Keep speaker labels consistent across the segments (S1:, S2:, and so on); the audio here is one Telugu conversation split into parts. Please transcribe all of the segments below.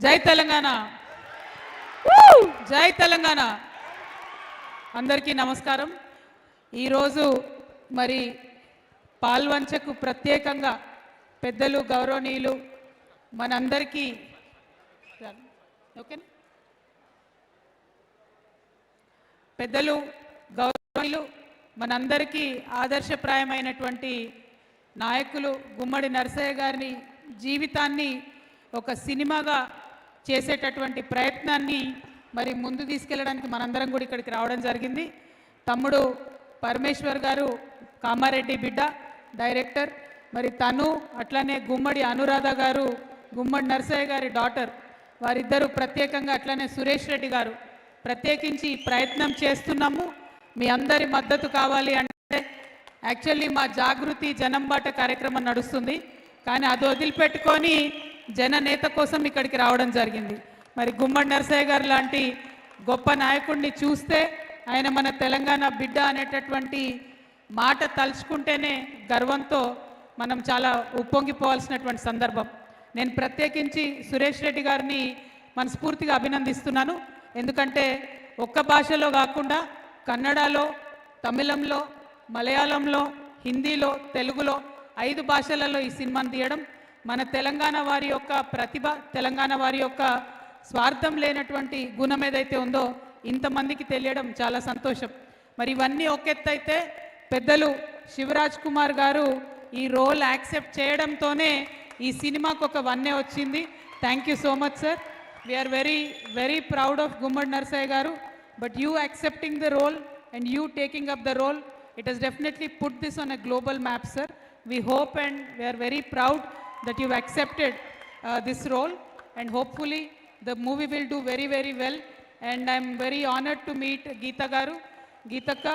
S1: జై తెలంగాణ, జై తెలంగాణ. అందరికీ నమస్కారం. ఈరోజు మరి పాల్వంచకు ప్రత్యేకంగా పెద్దలు గౌరవనీయులు మనందరికీ ఓకే పెద్దలు గౌరవనీయులు మనందరికీ ఆదర్శప్రాయమైనటువంటి నాయకులు గుమ్మడి నరసయ్య గారి జీవితాన్ని ఒక సినిమాగా చేసేటటువంటి ప్రయత్నాన్ని మరి ముందు తీసుకెళ్ళడానికి మనందరం కూడా ఇక్కడికి రావడం జరిగింది. తమ్ముడు పరమేశ్వర్ గారు కామారెడ్డి బిడ్డ డైరెక్టర్, మరి తను అట్లానే గుమ్మడి అనురాధ గారు గుమ్మడి నరసయ్య గారి డాటర్, వారిద్దరూ ప్రత్యేకంగా అట్లానే సురేష్ రెడ్డి గారు ప్రత్యేకించి ప్రయత్నం చేస్తున్నాము. మీ అందరి మద్దతు కావాలి అంటే యాక్చువల్లీ మా జాగృతి జనంబాట కార్యక్రమం నడుస్తుంది, కానీ అది వదిలిపెట్టుకొని జననేత కోసం ఇక్కడికి రావడం జరిగింది. మరి గుమ్మడి నరసయ్య గారు లాంటి గొప్ప నాయకుడిని చూస్తే ఆయన మన తెలంగాణ బిడ్డ అనేటటువంటి మాట తలుచుకుంటేనే గర్వంతో మనం చాలా ఉప్పొంగిపోవాల్సినటువంటి సందర్భం. నేను ప్రత్యేకించి సురేష్ రెడ్డి గారిని మనస్ఫూర్తిగా అభినందిస్తున్నాను. ఎందుకంటే ఒక్క భాషలో కాకుండా కన్నడలో, తమిళంలో, మలయాళంలో, హిందీలో, తెలుగులో 5 భాషలలో ఈ సినిమాను తీయడం మన తెలంగాణ వారి యొక్క ప్రతిభ, తెలంగాణ వారి యొక్క స్వార్థం లేనటువంటి గుణం ఏదైతే ఉందో ఇంతమందికి తెలియడం చాలా సంతోషం. మరి ఇవన్నీ ఒక ఎత్తు అయితే పెద్దలు శివరాజ్ కుమార్ గారు ఈ రోల్ యాక్సెప్ట్ చేయడంతోనే ఈ సినిమాకు ఒక వన్నే వచ్చింది. Thank you so much sir. We are very very proud of Gummadi Narasayya గారు. But you accepting the role and you taking up the role, it has definitely put this on a global map, sir. We hope and we are very proud that you've accepted this role, and hopefully the movie will do very very well. And I'm very honored to meet Geeta garu. Geetaka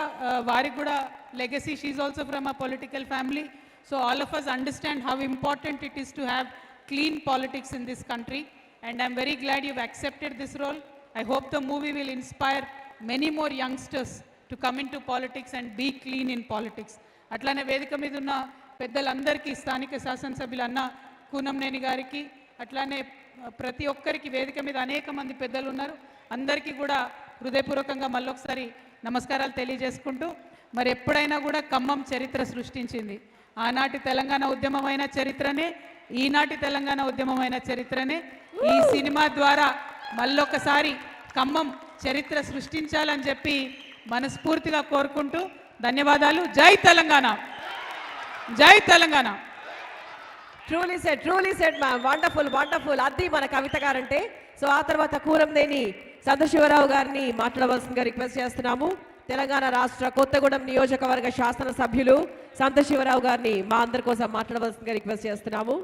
S1: vari kuda legacy, she is also from a political family, so all of us understand how important it is to have clean politics in this country, and I'm very glad you've accepted this role. I hope the movie will inspire many more youngsters to come into politics and be clean in politics. అట్లానే వేదిక మీద ఉన్న పెద్దలందరికీ, స్థానిక శాసనసభ్యులు అన్న కూనంనేని గారికి, అట్లానే ప్రతి ఒక్కరికి వేదిక మీద అనేక మంది పెద్దలు ఉన్నారు, అందరికీ కూడా హృదయపూర్వకంగా మళ్ళొకసారి నమస్కారాలు తెలియజేసుకుంటూ, మరి ఎప్పుడైనా కూడా ఖమ్మం చరిత్ర సృష్టించింది. ఆనాటి తెలంగాణ ఉద్యమమైన చరిత్రనే, ఈనాటి తెలంగాణ ఉద్యమమైన చరిత్రనే. ఈ సినిమా ద్వారా మళ్ళొకసారి ఖమ్మం చరిత్ర సృష్టించాలని చెప్పి మనస్ఫూర్తిగా కోరుకుంటూ ధన్యవాదాలు. జై తెలంగాణ, జై Telangana.
S2: Truly said ma'am, wonderful wonderful. అది మన కవిత గారంటే. సో ఆ తర్వాత కూరంనేని సంతశివరావు గారిని మాట్లాడవలసిందిగా రిక్వెస్ట్ చేస్తున్నాము. తెలంగాణ రాష్ట్ర కొత్తగూడెం నియోజకవర్గ శాసనసభ్యులు సంతశివరావు గారిని మా అందరి కోసం మాట్లాడవలసిందిగా రిక్వెస్ట్ చేస్తున్నాము.